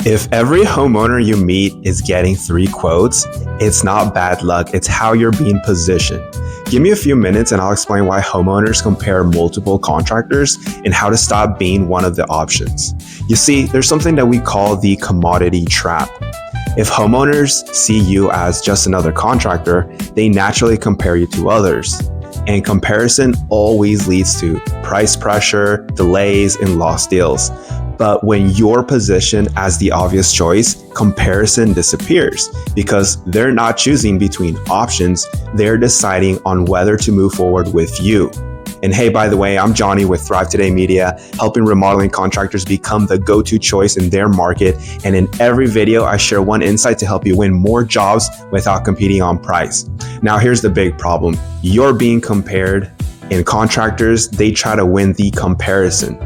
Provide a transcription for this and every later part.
If every homeowner you meet is getting 3 quotes, it's not bad luck, it's how you're being positioned. Give me a few minutes and I'll explain why homeowners compare multiple contractors and how to stop being one of the options. You see, there's something that we call the commodity trap. If homeowners see you as just another contractor, they naturally compare you to others. And comparison always leads to price pressure, delays, and lost deals. But when you're positioned as the obvious choice, comparison disappears because they're not choosing between options, they're deciding on whether to move forward with you. And hey, by the way, I'm Johnny with Thrive Today Media, helping remodeling contractors become the go-to choice in their market. And in every video, I share one insight to help you win more jobs without competing on price. Now, here's the big problem. You're being compared, and contractors, they try to win the comparison.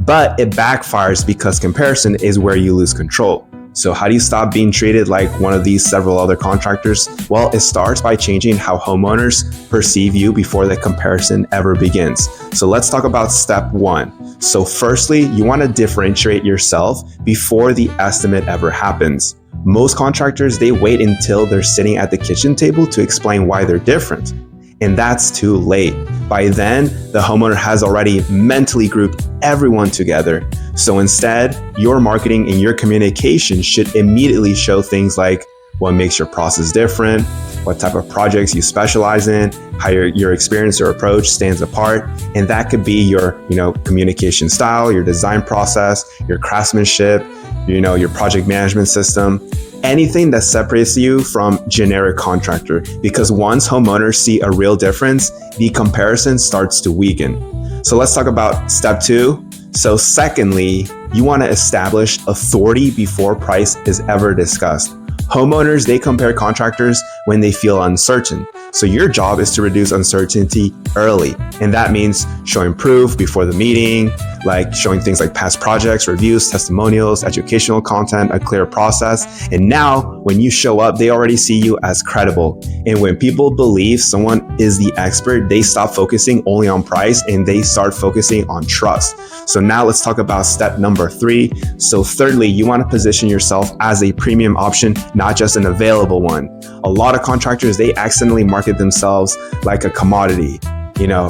But it backfires because comparison is where you lose control. So how do you stop being treated like one of these several other contractors? Well, it starts by changing how homeowners perceive you before the comparison ever begins. So let's talk about step 1. So firstly, you want to differentiate yourself before the estimate ever happens. Most contractors, they wait until they're sitting at the kitchen table to explain why they're different. And that's too late. By then, the homeowner has already mentally grouped everyone together. So instead, your marketing and your communication should immediately show things like what makes your process different, what type of projects you specialize in, how your experience or approach stands apart. And that could be your, communication style, your design process, your craftsmanship, your project management system. Anything that separates you from generic contractor, because once homeowners see a real difference, the comparison starts to weaken. So let's talk about step 2. So secondly, you want to establish authority before price is ever discussed. Homeowners, they compare contractors when they feel uncertain. So your job is to reduce uncertainty early. And that means showing proof before the meeting, like showing things like past projects, reviews, testimonials, educational content, a clear process. And now when you show up, they already see you as credible. And when people believe someone is the expert, they stop focusing only on price and they start focusing on trust. So now let's talk about step number 3. So thirdly, you want to position yourself as a premium option, not just an available one. A lot of contractors, they accidentally market themselves like a commodity.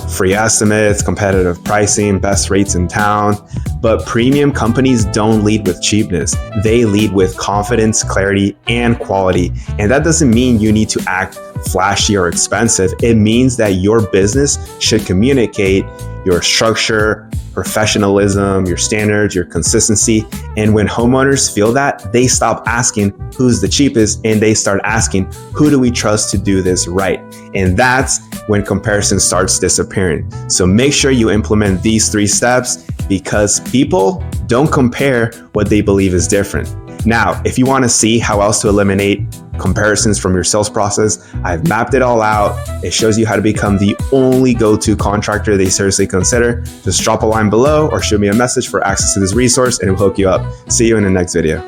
Free estimates, competitive pricing, best rates in town. But premium companies don't lead with cheapness. They lead with confidence, clarity, and quality. And that doesn't mean you need to act flashy or expensive. It means that your business should communicate your structure, professionalism, your standards, your consistency. And when homeowners feel that, they stop asking who's the cheapest and they start asking, who do we trust to do this right? And that's when comparison starts disappearing. So make sure you implement these 3 steps because people don't compare what they believe is different. Now, if you want to see how else to eliminate comparisons from your sales process, I've mapped it all out. It shows you how to become the only go-to contractor they seriously consider. Just drop a line below or shoot me a message for access to this resource and it'll hook you up. See you in the next video.